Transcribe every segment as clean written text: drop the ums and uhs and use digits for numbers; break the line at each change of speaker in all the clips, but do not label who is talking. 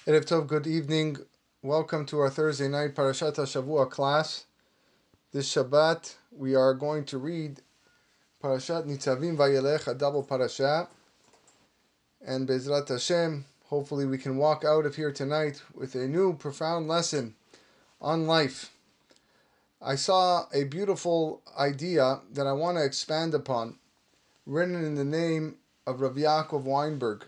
Erev Tov, good evening. Welcome to our Thursday night Parashat HaShavua class. This Shabbat, we are going to read Parashat Nitzavim Vayelech, a double parasha. And Bezrat Hashem, hopefully we can walk out of here tonight with a new profound lesson on life. I saw a beautiful idea that I want to expand upon, written in the name of Rav Yaakov Weinberg,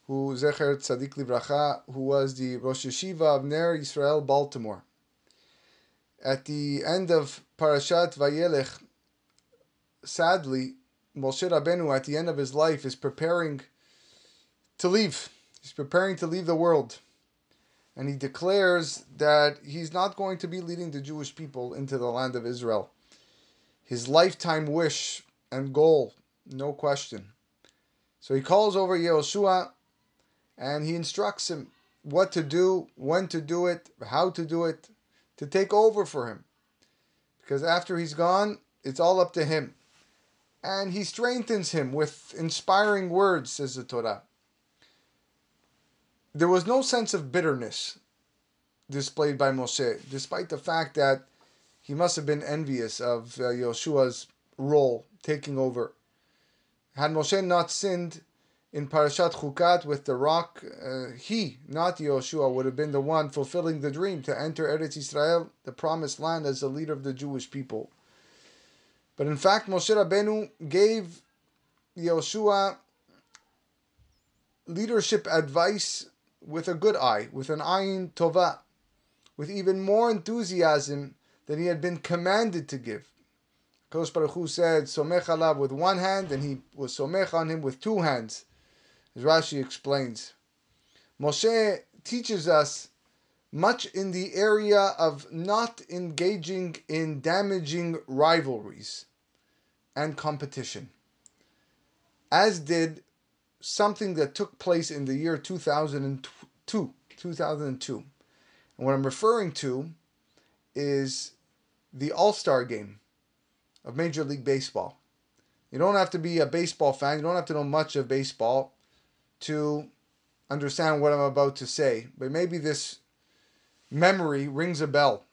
who Zecher Tzadik Livracha, who was the Rosh Yeshiva of Ner Yisrael, Baltimore. At the end of Parashat Vayelech, sadly, Moshe Rabbeinu, at the end of his life, is preparing to leave. He's preparing to leave the world. And he declares that he's not going to be leading the Jewish people into the land of Israel. His lifetime wish and goal, no question. So he calls over Yehoshua, and he instructs him what to do, when to do it, how to do it, to take over for him. Because after he's gone, it's all up to him. And he strengthens him with inspiring words, says the Torah. There was no sense of bitterness displayed by Moshe, despite the fact that he must have been envious of Yehoshua's role, taking over. Had Moshe not sinned in Parashat Chukat with the rock, he, not Yehoshua, would have been the one fulfilling the dream to enter Eretz Yisrael, the promised land, as the leader of the Jewish people. But in fact, Moshe Rabbeinu gave Yehoshua leadership advice with a good eye, with an ayin tova, with even more enthusiasm than he had been commanded to give. Kodesh Baruch Hu said, Somech alav with one hand, and he was somech on him with two hands. As Rashi explains, Moshe teaches us much in the area of not engaging in damaging rivalries and competition, as did something that took place in the year 2002. And what I'm referring to is the All-Star game of Major League Baseball. You don't have to be a baseball fan, you don't have to know much of baseball to understand what I'm about to say, but maybe this memory rings a bell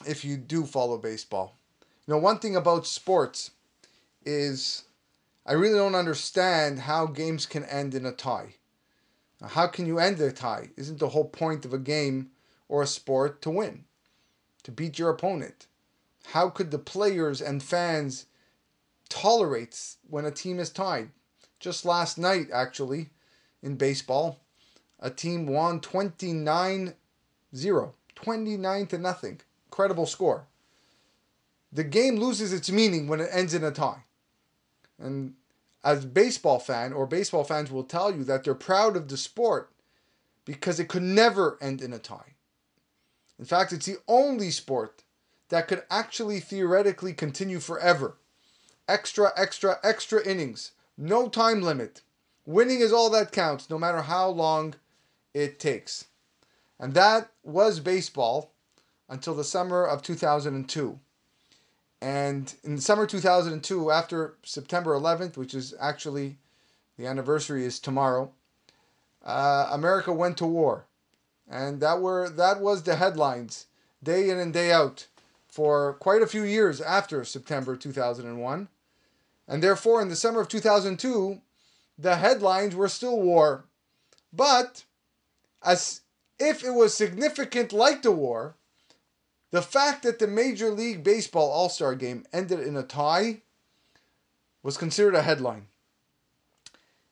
if you do follow baseball. You know, one thing about sports is I really don't understand how games can end in a tie. Now, how can you end a tie? Isn't the whole point of a game or a sport to win, to beat your opponent? How could the players and fans tolerate when a team is tied? Just last night, actually, in baseball, a team won 29-0. 29-0. Incredible score. The game loses its meaning when it ends in a tie. And as baseball fans will tell you that they're proud of the sport because it could never end in a tie. In fact, it's the only sport that could actually theoretically continue forever. Extra innings. No time limit. Winning is all that counts, no matter how long it takes. And that was baseball until the summer of 2002. And in the summer 2002, after September 11th, which is actually, the anniversary is tomorrow, America went to war. And that was the headlines, day in and day out, for quite a few years after September 2001. And therefore, in the summer of 2002, the headlines were still war. But, as if it was significant like the war, the fact that the Major League Baseball All-Star Game ended in a tie was considered a headline.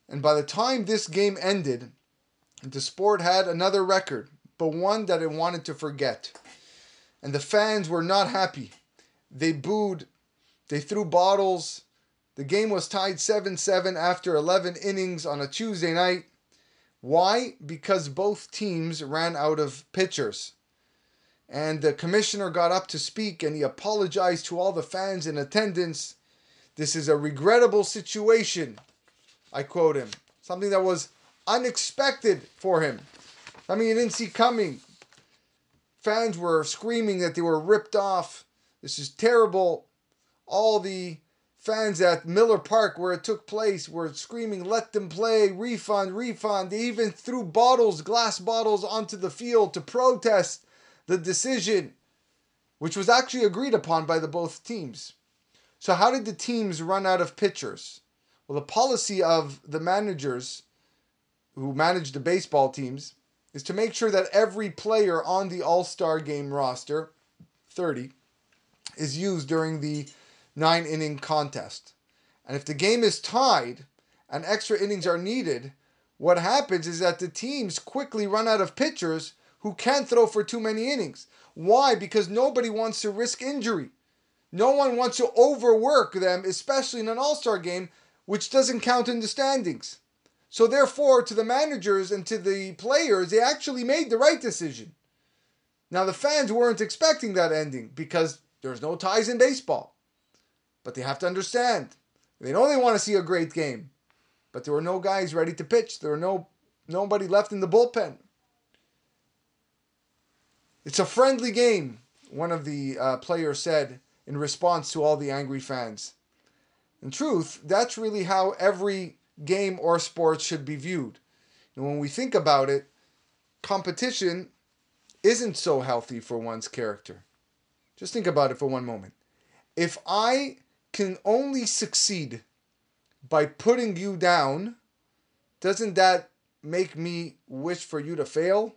And by the time this game ended, the sport had another record, but one that it wanted to forget. And the fans were not happy. They booed, they threw bottles. The game was tied 7-7 after 11 innings on a Tuesday night. Why? Because both teams ran out of pitchers. And the commissioner got up to speak and he apologized to all the fans in attendance. This is a regrettable situation, I quote him. Something that was unexpected for him. Something he didn't see coming. Fans were screaming that they were ripped off. This is terrible. All the fans at Miller Park, where it took place, were screaming, "Let them play, refund, refund." They even threw glass bottles onto the field to protest the decision, which was actually agreed upon by the both teams. So how did the teams run out of pitchers? Well, the policy of the managers who manage the baseball teams is to make sure that every player on the All-Star game roster, 30, is used during the 9-inning contest. And if the game is tied and extra innings are needed, what happens is that the teams quickly run out of pitchers who can't throw for too many innings. Why? Because nobody wants to risk injury. No one wants to overwork them, especially in an all-star game, which doesn't count in the standings. So therefore, to the managers and to the players, they actually made the right decision. Now, the fans weren't expecting that ending because there's no ties in baseball. But they have to understand. They know they want to see a great game. But there were no guys ready to pitch. There were nobody left in the bullpen. It's a friendly game, one of the players said in response to all the angry fans. In truth, that's really how every game or sport should be viewed. And when we think about it, competition isn't so healthy for one's character. Just think about it for one moment. If I can only succeed by putting you down, doesn't that make me wish for you to fail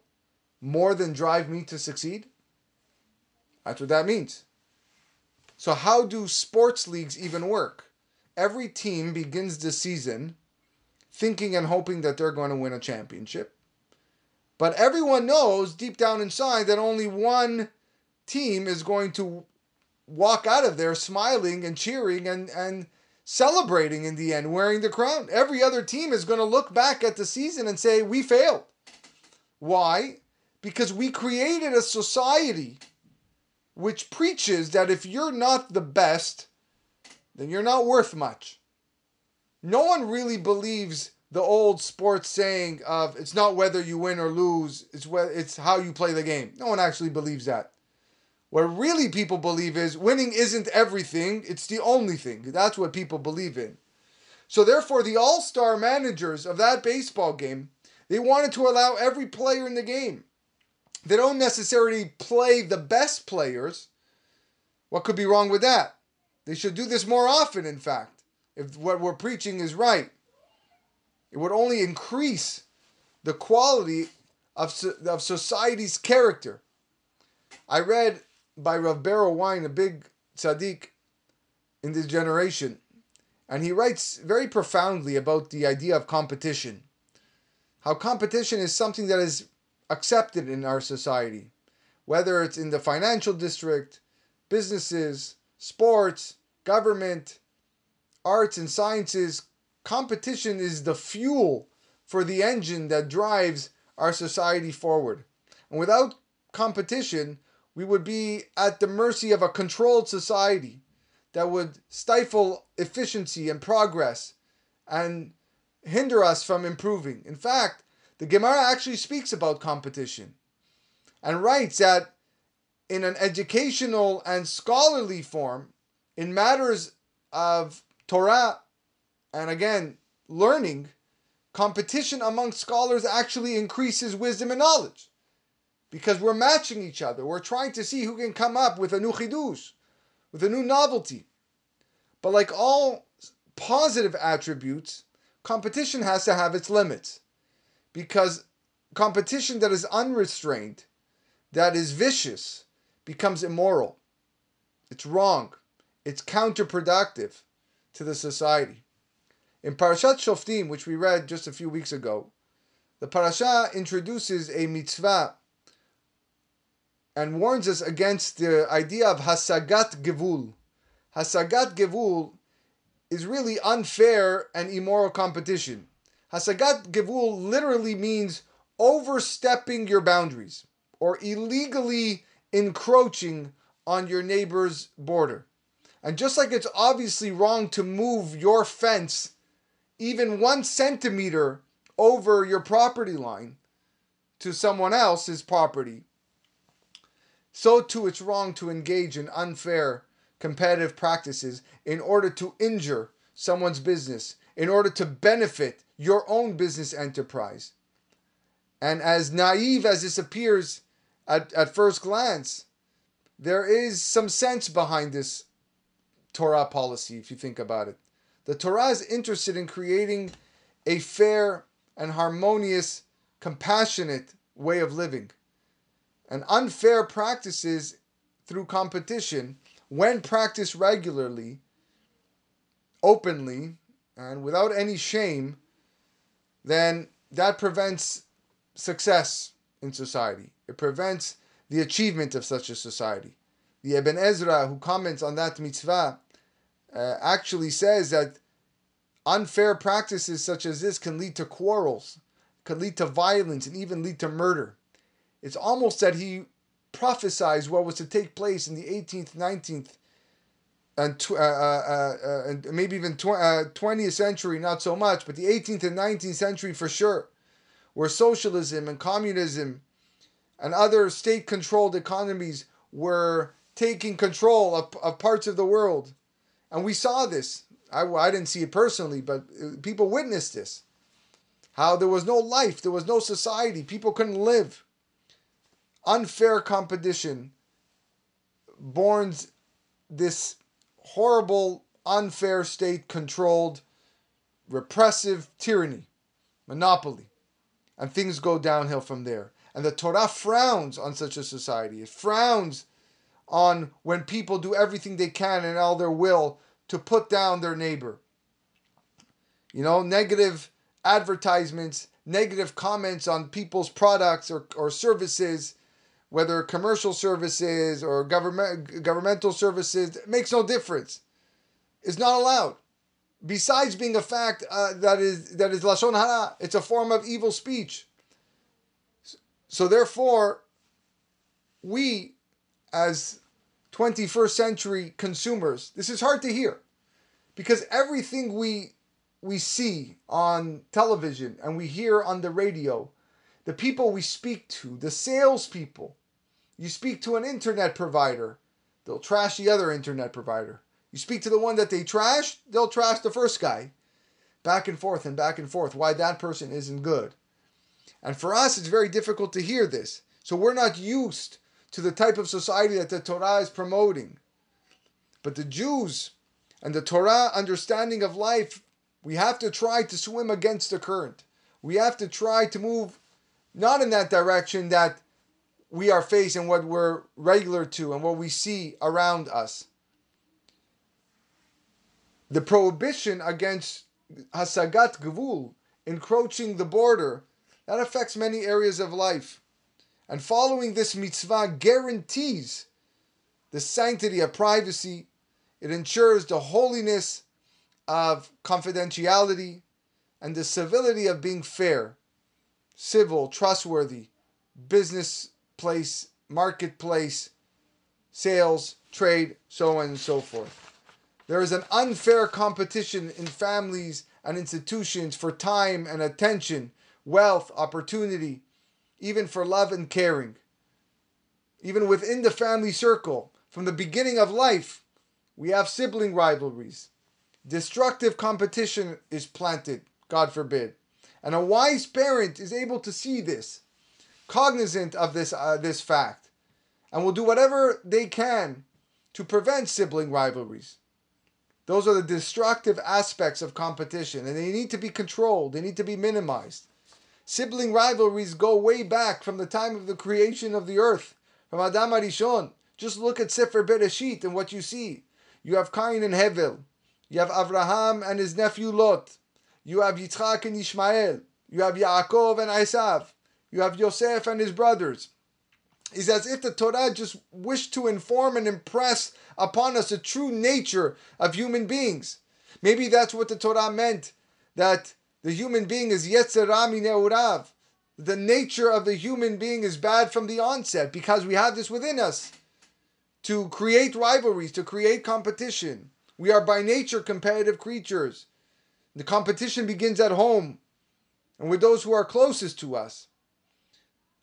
more than drive me to succeed? That's what that means. So how do sports leagues even work? Every team begins the season thinking and hoping that they're going to win a championship. But everyone knows deep down inside that only one team is going to walk out of there smiling and cheering and celebrating in the end, wearing the crown. Every other team is going to look back at the season and say, we failed. Why? Because we created a society which preaches that if you're not the best, then you're not worth much. No one really believes the old sports saying of it's not whether you win or lose, it's how you play the game. No one actually believes that. What really people believe is winning isn't everything, it's the only thing. That's what people believe in. So therefore, the all-star managers of that baseball game, they wanted to allow every player in the game. They don't necessarily play the best players. What could be wrong with that? They should do this more often, in fact, if what we're preaching is right. It would only increase the quality of society's character. I read by Rav Bero Wein, a big tzaddik in this generation, and he writes very profoundly about the idea of competition. How competition is something that is accepted in our society, whether it's in the financial district, businesses, sports, government, arts and sciences. Competition is the fuel for the engine that drives our society forward. And without competition, we would be at the mercy of a controlled society that would stifle efficiency and progress and hinder us from improving. In fact, the Gemara actually speaks about competition and writes that in an educational and scholarly form, in matters of Torah, and again, learning, competition among scholars actually increases wisdom and knowledge. Because we're matching each other. We're trying to see who can come up with a new chidush, with a new novelty. But like all positive attributes, competition has to have its limits. Because competition that is unrestrained, that is vicious, becomes immoral. It's wrong. It's counterproductive to the society. In Parashat Shoftim, which we read just a few weeks ago, the parasha introduces a mitzvah and warns us against the idea of hasagat gevul. Hasagat gevul is really unfair and immoral competition. Hasagat gevul literally means overstepping your boundaries or illegally encroaching on your neighbor's border. And just like it's obviously wrong to move your fence even 1 centimeter over your property line to someone else's property, so too it's wrong to engage in unfair competitive practices in order to injure someone's business, in order to benefit your own business enterprise. And as naive as this appears at first glance, there is some sense behind this Torah policy, if you think about it. The Torah is interested in creating a fair and harmonious, compassionate way of living. And unfair practices through competition, when practiced regularly, openly, and without any shame, then that prevents success in society. It prevents the achievement of such a society. The Ibn Ezra, who comments on that mitzvah, actually says that unfair practices such as this can lead to quarrels, can lead to violence, and even lead to murder. It's almost that he prophesies what was to take place in the 18th, 19th, and maybe even 20th century, not so much, but the 18th and 19th century for sure, where socialism and communism and other state-controlled economies were taking control of parts of the world. And we saw this. I didn't see it personally, but people witnessed this. How there was no life, there was no society, people couldn't live. Unfair competition borns this horrible, unfair state-controlled, repressive tyranny, monopoly. And things go downhill from there. And the Torah frowns on such a society. It frowns on when people do everything they can in all their will to put down their neighbor. Negative advertisements, negative comments on people's products or services, whether commercial services or governmental services, it makes no difference. It's not allowed. Besides being a fact that is lashon hara, it's a form of evil speech. So therefore, we as 21st century consumers, this is hard to hear, because everything we see on television and we hear on the radio, the people we speak to, the salespeople, you speak to an internet provider, they'll trash the other internet provider. You speak to the one that they trashed, they'll trash the first guy. Back and forth and back and forth, why that person isn't good. And for us, it's very difficult to hear this. So we're not used to the type of society that the Torah is promoting. But the Jews and the Torah understanding of life, we have to try to swim against the current. We have to try to move not in that direction that we are facing, what we're regular to and what we see around us. The prohibition against hasagat gvul, encroaching the border, that affects many areas of life. And following this mitzvah guarantees the sanctity of privacy. It ensures the holiness of confidentiality and the civility of being fair, civil, trustworthy, business place, marketplace, sales, trade, so on and so forth. There is an unfair competition in families and institutions for time and attention, wealth, opportunity, even for love and caring. Even within the family circle, from the beginning of life, we have sibling rivalries. Destructive competition is planted, God forbid. And a wise parent is able to see this, cognizant of this fact, and will do whatever they can to prevent sibling rivalries. Those are the destructive aspects of competition, and they need to be controlled, they need to be minimized. Sibling rivalries go way back from the time of the creation of the earth, from Adam Arishon. Just look at Sefer Bereshit and what you see. You have Cain and Hevel. You have Avraham and his nephew Lot. You have Yitzchak and Ishmael. You have Yaakov and Esav. You have Yosef and his brothers. It's as if the Torah just wished to inform and impress upon us the true nature of human beings. Maybe that's what the Torah meant, that the human being is Yetzer Ra Mineurav. The nature of the human being is bad from the onset because we have this within us to create rivalries, to create competition. We are by nature competitive creatures. The competition begins at home and with those who are closest to us.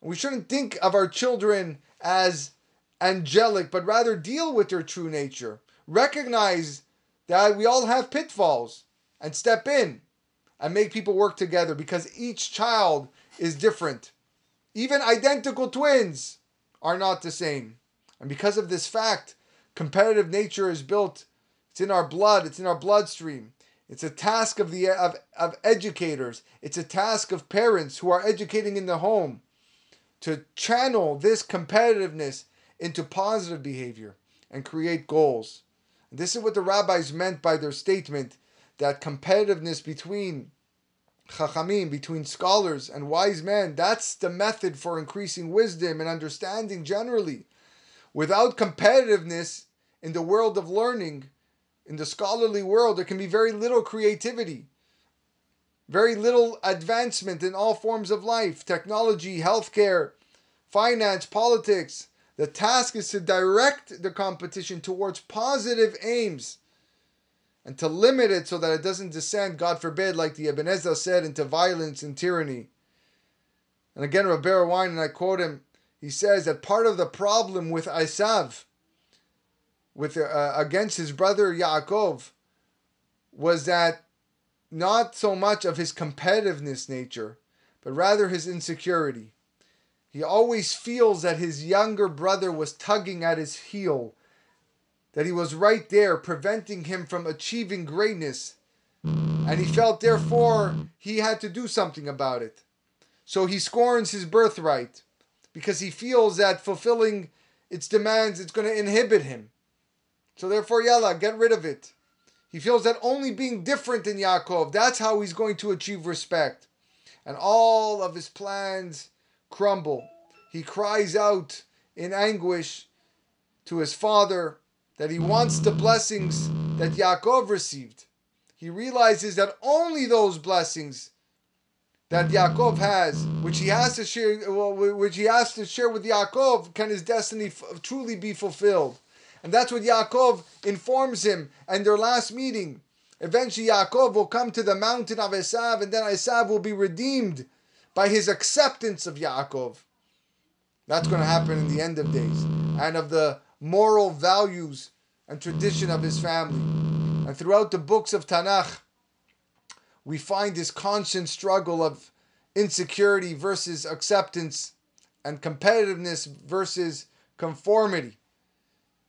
We shouldn't think of our children as angelic, but rather deal with their true nature. recognize that we all have pitfalls and step in and make people work together, because each child is different. Even identical twins are not the same. And because of this fact, competitive nature is built. It's in our blood. It's in our bloodstream. It's a task of educators. It's a task of parents who are educating in the home to channel this competitiveness into positive behavior and create goals. And this is what the rabbis meant by their statement that competitiveness between chachamim, between scholars and wise men, that's the method for increasing wisdom and understanding generally. Without competitiveness in the world of learning, in the scholarly world, there can be very little creativity, very little advancement in all forms of life, technology, healthcare, finance, politics. The task is to direct the competition towards positive aims and to limit it so that it doesn't descend, God forbid, like the Ibn Ezra said, into violence and tyranny. And again, Rabbi Wine, and I quote him, he says that part of the problem with Esav, against his brother Yaakov, was that not so much of his competitiveness nature, but rather his insecurity. He always feels that his younger brother was tugging at his heel, that he was right there preventing him from achieving greatness, and he felt therefore he had to do something about it. So he scorns his birthright because he feels that fulfilling its demands, it's going to inhibit him. So therefore, yalla, get rid of it. He feels that only being different than Yaakov, that's how he's going to achieve respect. And all of his plans crumble. He cries out in anguish to his father that he wants the blessings that Yaakov received. He realizes that only those blessings that Yaakov has, which he has to share with Yaakov, can his destiny truly be fulfilled. And that's what Yaakov informs him. And their last meeting, eventually Yaakov will come to the mountain of Esav, and then Esav will be redeemed by his acceptance of Yaakov. That's going to happen in the end of days, and of the moral values and tradition of his family. And throughout the books of Tanakh, we find this constant struggle of insecurity versus acceptance and competitiveness versus conformity.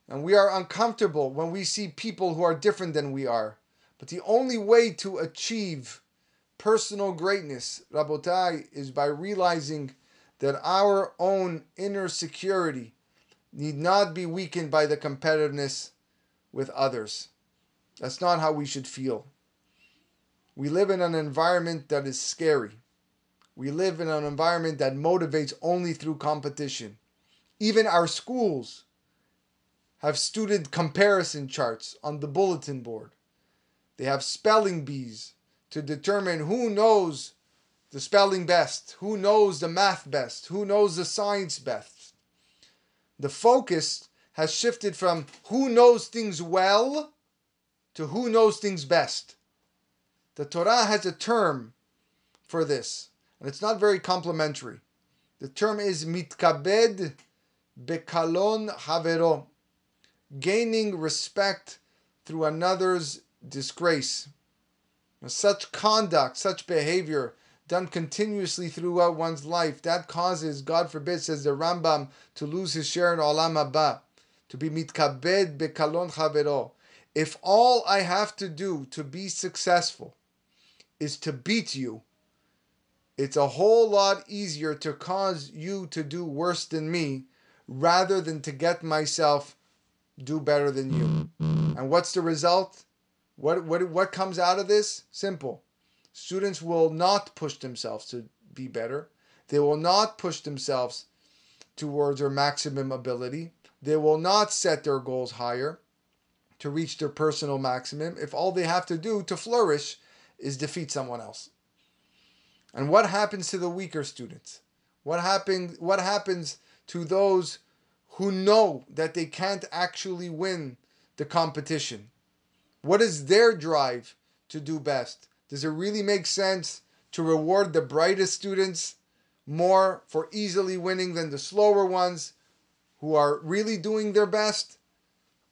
And we are uncomfortable when we see people who are different than we are. But the only way to achieve personal greatness, Rabotai, is by realizing that our own inner security need not be weakened by the competitiveness with others. That's not how we should feel. We live in an environment that is scary. We live in an environment that motivates only through competition. Even our schools have student comparison charts on the bulletin board. They have spelling bees to determine who knows the spelling best, who knows the math best, who knows the science best. The focus has shifted from who knows things well to who knows things best. The Torah has a term for this, and it's not very complimentary. The term is mitkabed bekalon havero, gaining respect through another's disgrace. Such conduct, such behavior done continuously throughout one's life, that causes, God forbid, says the Rambam, to lose his share in Olam Haba, to be mitkabed bekalon havero. If all I have to do to be successful is to beat you, it's a whole lot easier to cause you to do worse than me rather than to get myself do better than you. And what's the result? What comes out of this? Simple. Students will not push themselves to be better. They will not push themselves towards their maximum ability. They will not set their goals higher to reach their personal maximum if all they have to do to flourish is defeat someone else. And what happens to the weaker students? What happens to those who know that they can't actually win the competition? What is their drive to do best? Does it really make sense to reward the brightest students more for easily winning than the slower ones who are really doing their best?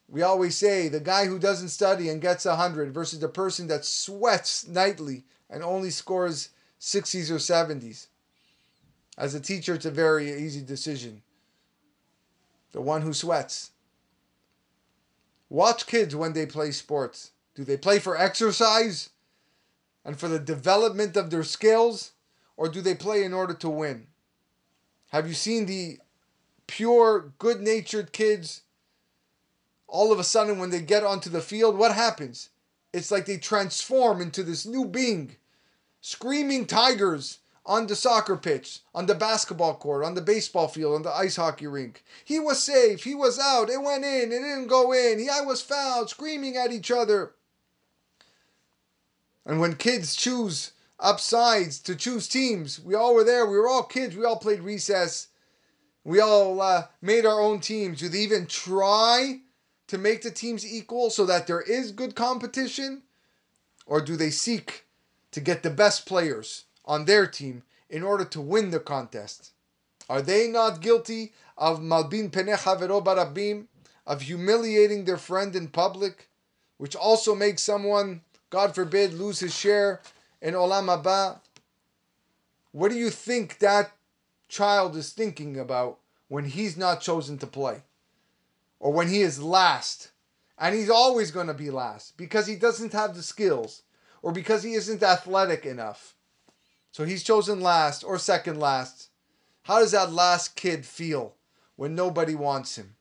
We always say the guy who doesn't study and gets 100 versus the person that sweats nightly and only scores 60s or 70s. As a teacher, it's a very easy decision. The one who sweats. Watch kids when they play sports. Do they play for exercise and for the development of their skills, or do they play in order to win? Have you seen the pure, good-natured kids? All of a sudden, when they get onto the field, what happens? It's like they transform into this new being. Screaming tigers on the soccer pitch, on the basketball court, on the baseball field, on the ice hockey rink. He was safe, he was out, it went in, it didn't go in, I was fouled, screaming at each other. And when kids choose upsides to choose teams, we all were there, we were all kids, we all played recess, we all made our own teams. Do they even try to make the teams equal so that there is good competition? Or do they seek to get the best players on their team in order to win the contest? Are they not guilty of malbin penei havero barabim, of humiliating their friend in public, which also makes someone, God forbid, lose his share in olam haba? What do you think that child is thinking about when he's not chosen to play? Or when he is last, and he's always going to be last because he doesn't have the skills, or because he isn't athletic enough. So he's chosen last or second last. How does that last kid feel when nobody wants him?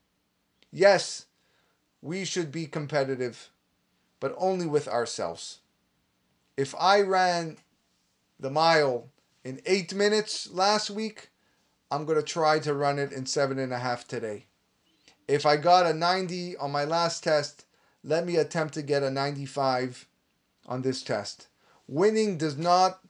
Yes, we should be competitive, but only with ourselves. If I ran the mile in 8 minutes last week, I'm going to try to run it in 7.5 today. If I got a 90 on my last test, let me attempt to get a 95 on this test. Winning does not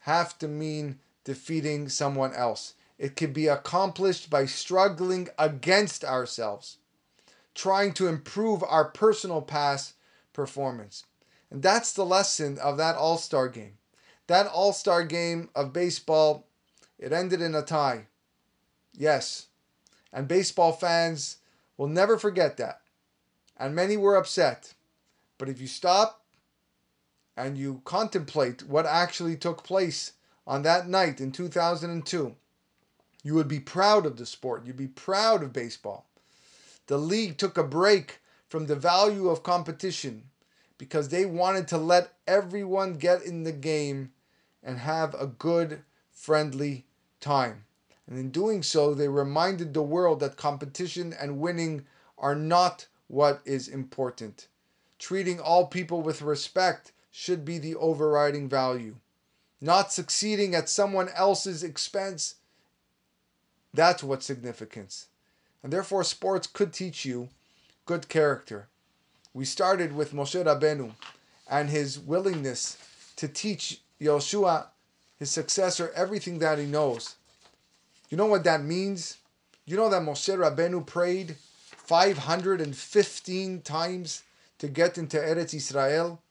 have to mean defeating someone else. It can be accomplished by struggling against ourselves, trying to improve our personal past performance. And that's the lesson of that All-Star game. That All-Star game of baseball, it ended in a tie. Yes. And baseball fans will never forget that. And many were upset. But if you stop and you contemplate what actually took place on that night in 2002, you would be proud of the sport. You'd be proud of baseball. The league took a break from the value of competition because they wanted to let everyone get in the game and have a good, friendly time. And in doing so, they reminded the world that competition and winning are not what is important. Treating all people with respect should be the overriding value. Not succeeding at someone else's expense, that's what's significance. And therefore, sports could teach you good character. We started with Moshe Rabbeinu and his willingness to teach Yehoshua, his successor, everything that he knows. You know what that means? You know that Moshe Rabbeinu prayed 515 times to get into Eretz Israel?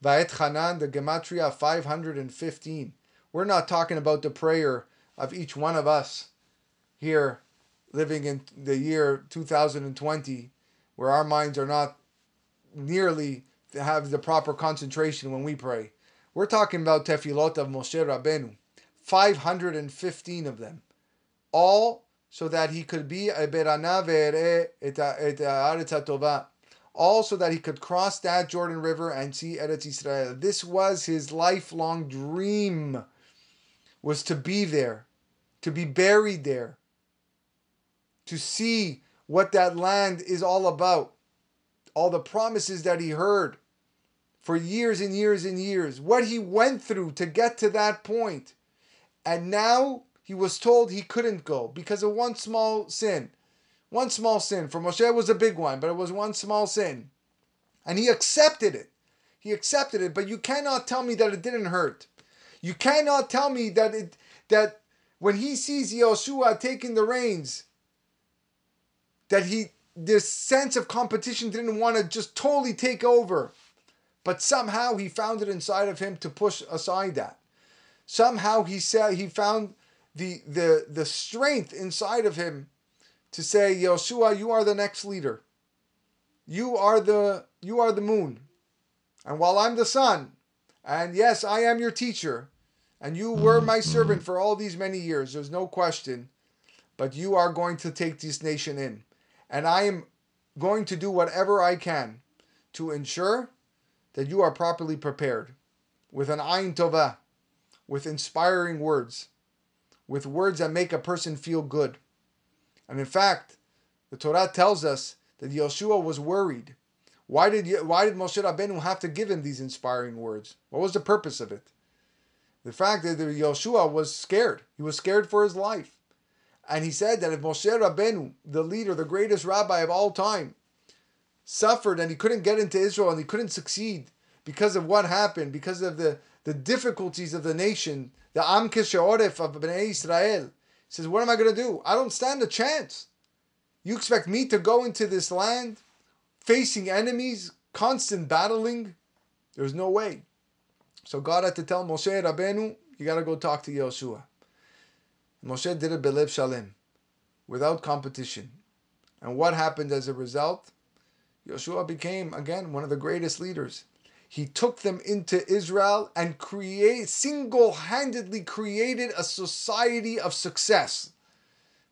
Va'et Hanan, the gematria 515. We're not talking about the prayer of each one of us here living in the year 2020, where our minds are not nearly to have the proper concentration when we pray. We're talking about tefillot of Moshe Rabbeinu, 515 of them, all so that he could be a berana ve'ere et haaretz hatova, all so that he could cross that Jordan River and see Eretz Israel. This was his lifelong dream, was to be there, to be buried there, to see what that land is all about, all the promises that he heard for years and years and years, what he went through to get to that point. And now he was told he couldn't go because of one small sin. One small sin. For Moshe it was a big one, but it was one small sin. And he accepted it. He accepted it, but you cannot tell me that it didn't hurt. You cannot tell me that when he sees Yehoshua taking the reins, that this sense of competition didn't want to just totally take over. But somehow he found it inside of him to push aside that. Somehow he found the strength inside of him to say, Yehoshua, you are the next leader. you are the moon, and while I'm the sun, and yes, I am your teacher, and you were my servant for all these many years, there's no question, but you are going to take this nation in. And I am going to do whatever I can to ensure that you are properly prepared with an ayin tovah, with inspiring words, with words that make a person feel good. And in fact, the Torah tells us that Yehoshua was worried. Why did Moshe Rabbeinu have to give him these inspiring words? What was the purpose of it? The fact that Yehoshua was scared. He was scared for his life. And he said that if Moshe Rabbeinu, the leader, the greatest rabbi of all time, suffered and he couldn't get into Israel and he couldn't succeed because of what happened, because of the difficulties of the nation, the Am Kisheoref of Bnei Israel, he says, what am I going to do? I don't stand a chance. You expect me to go into this land facing enemies, constant battling? There's no way. So God had to tell Moshe Rabbeinu, you got to go talk to Yehoshua. Moshe did it belev shalem, without competition. And what happened as a result? Yehoshua became, again, one of the greatest leaders. He took them into Israel and single-handedly created a society of success.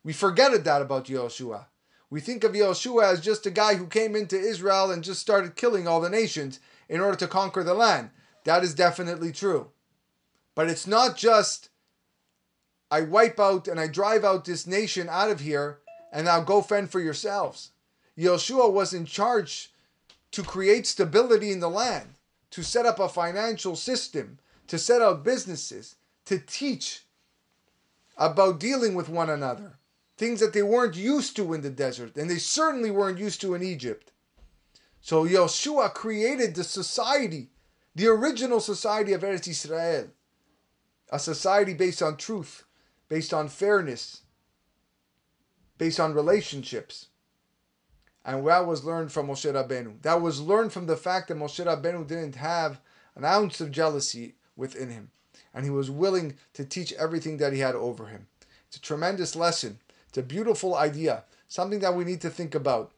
We forget that about Yehoshua. We think of Yehoshua as just a guy who came into Israel and just started killing all the nations in order to conquer the land. That is definitely true. But it's not just, I wipe out and I drive out this nation out of here and now go fend for yourselves. Yehoshua was in charge to create stability in the land, to set up a financial system, to set out businesses, to teach about dealing with one another. Things that they weren't used to in the desert, and they certainly weren't used to in Egypt. So Yehoshua created the society, the original society of Eretz Yisrael, a society based on truth, based on fairness, based on relationships. And that was learned from Moshe Rabbeinu. That was learned from the fact that Moshe Rabbeinu didn't have an ounce of jealousy within him. And he was willing to teach everything that he had over him. It's a tremendous lesson. It's a beautiful idea. Something that we need to think about.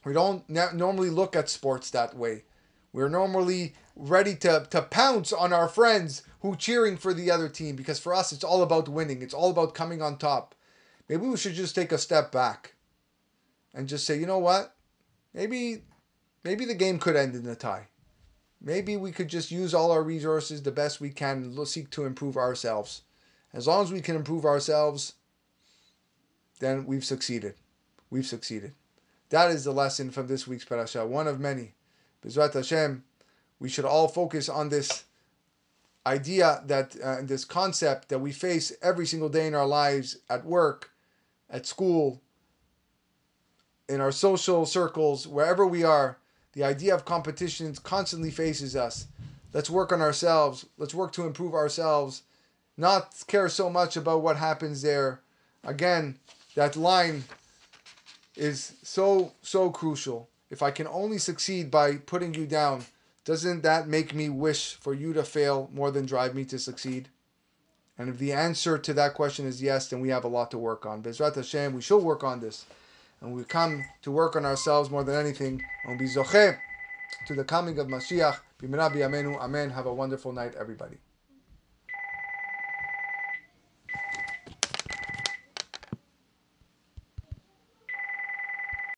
We don't normally look at sports that way. We're normally ready to pounce on our friends who cheering for the other team, because for us it's all about winning. It's all about coming on top. Maybe we should just take a step back and just say, you know what? Maybe the game could end in a tie. Maybe we could just use all our resources the best we can and seek to improve ourselves. As long as we can improve ourselves, then we've succeeded. We've succeeded. That is the lesson from this week's parasha, one of many. B'ezrat Hashem, we should all focus on this idea, that this concept that we face every single day in our lives, at work, at school, in our social circles, wherever we are. The idea of competition constantly faces us. Let's work on ourselves. Let's work to improve ourselves. Not care so much about what happens there. Again, that line is so crucial. If I can only succeed by putting you down, doesn't that make me wish for you to fail more than drive me to succeed? And if the answer to that question is yes, then we have a lot to work on. B'ezrat Hashem, we should work on this. And we come to work on ourselves more than anything. And be zocheh to the coming of Mashiach. B'mira b'yameinu. Amen. Have a wonderful night, everybody.